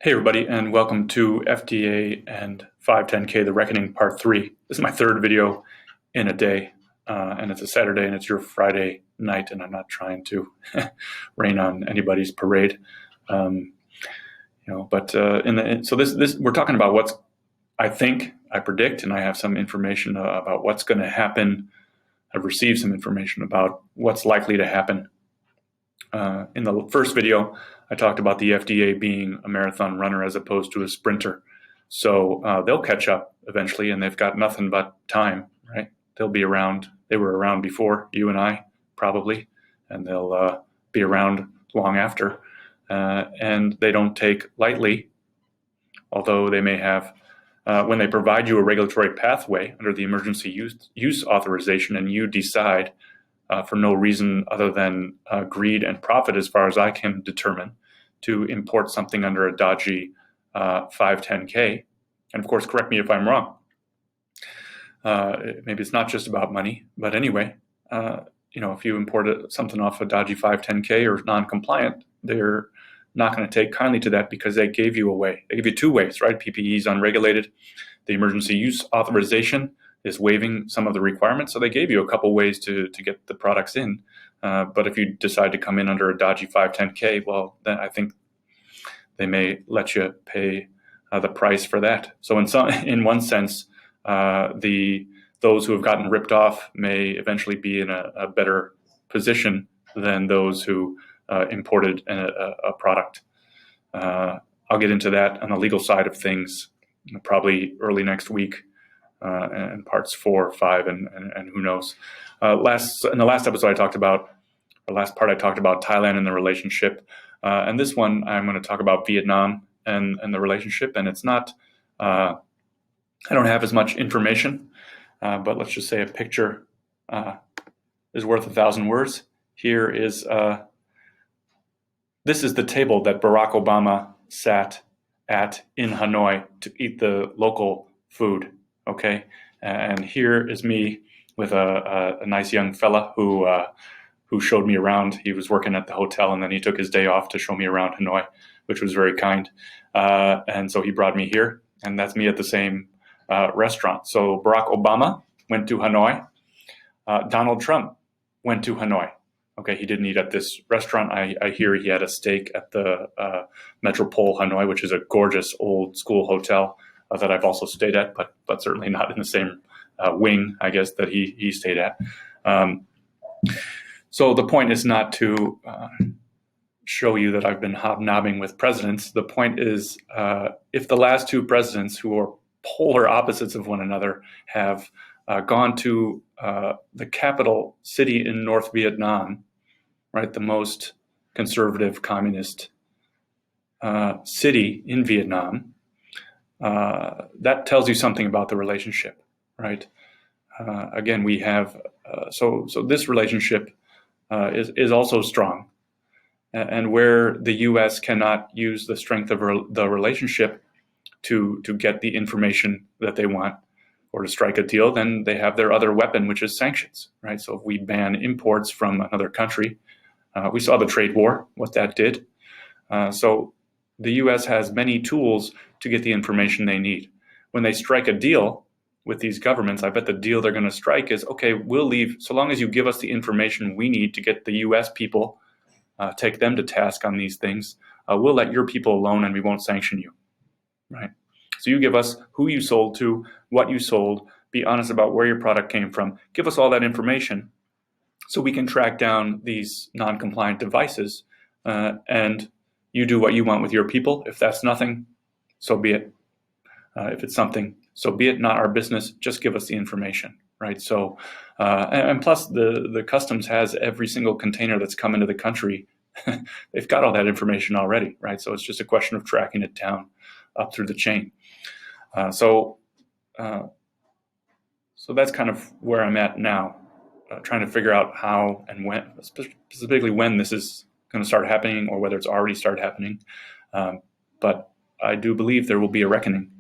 Hey everybody, and welcome to FDA and 510K, The Reckoning Part 3. This is my third video in a day, and it's a Saturday and it's your Friday night, and I'm not trying to rain on anybody's parade. So we're talking about what's, I predict, and I have some information about what's going to happen. I've received some information about what's likely to happen. In the first video, I talked about the FDA being a marathon runner as opposed to a sprinter. So they'll catch up eventually, and they've got nothing but time, right? They'll be around. They were around before you and I, probably, and they'll be around long after. And they don't take lightly, although they may have, when they provide you a regulatory pathway under the emergency use authorization, and you decide for no reason other than greed and profit, as far as I can determine, to import something under a dodgy 510K. And of course, correct me if I'm wrong. Maybe it's not just about money, but anyway, if you import something off a dodgy 510K or non-compliant, they're not going to take kindly to that because they gave you a way. They give you two ways, right? PPE is unregulated. The emergency use authorization is waiving some of the requirements. So they gave you a couple ways to get the products in. But if you decide to come in under a dodgy 510K, well, then I think they may let you pay the price for that. So in one sense, those who have gotten ripped off may eventually be in a better position than those who imported a product. I'll get into that on the legal side of things probably early next week. And parts 4 or 5, and who knows. In the last episode, I talked about Thailand and the relationship. And this one, I'm going to talk about Vietnam and the relationship. And it's not, I don't have as much information, but let's just say a picture is worth 1,000 words. Here is, this is the table that Barack Obama sat at in Hanoi to eat the local food. Okay, and here is me with a nice young fella who showed me around. He was working at the hotel, and then he took his day off to show me around Hanoi, which was very kind. And so he brought me here, and that's me at the same restaurant. So Barack Obama went to Hanoi. Donald Trump went to Hanoi. Okay, he didn't eat at this restaurant. I hear he had a steak at the Metropole Hanoi, which is a gorgeous old school hotel that I've also stayed at, but certainly not in the same wing, I guess, that he stayed at. So the point is not to show you that I've been hobnobbing with presidents. The point is, if the last two presidents, who are polar opposites of one another, have gone to the capital city in North Vietnam, right, the most conservative communist city in Vietnam, that tells you something about the relationship, right? Again, we have so this relationship is also strong, and where the U.S. cannot use the strength of the relationship to get the information that they want or to strike a deal, then they have their other weapon, which is sanctions, right? So if we ban imports from another country, we saw the trade war, what that did. So the U.S. has many tools to get the information they need. When they strike a deal with these governments, I bet the deal they're going to strike is, okay, we'll leave, so long as you give us the information we need to get the U.S. people, take them to task on these things, we'll let your people alone and we won't sanction you, right? So you give us who you sold to, what you sold, be honest about where your product came from, give us all that information so we can track down these non-compliant devices, and you do what you want with your people. If that's nothing, so be it. If it's something, so be it. Not our business. Just give us the information, right? So, and plus the customs has every single container that's come into the country. They've got all that information already, right? So it's just a question of tracking it down up through the chain. So that's kind of where I'm at now, trying to figure out how and when, specifically when this is going to start happening, or whether it's already started happening. But I do believe there will be a reckoning.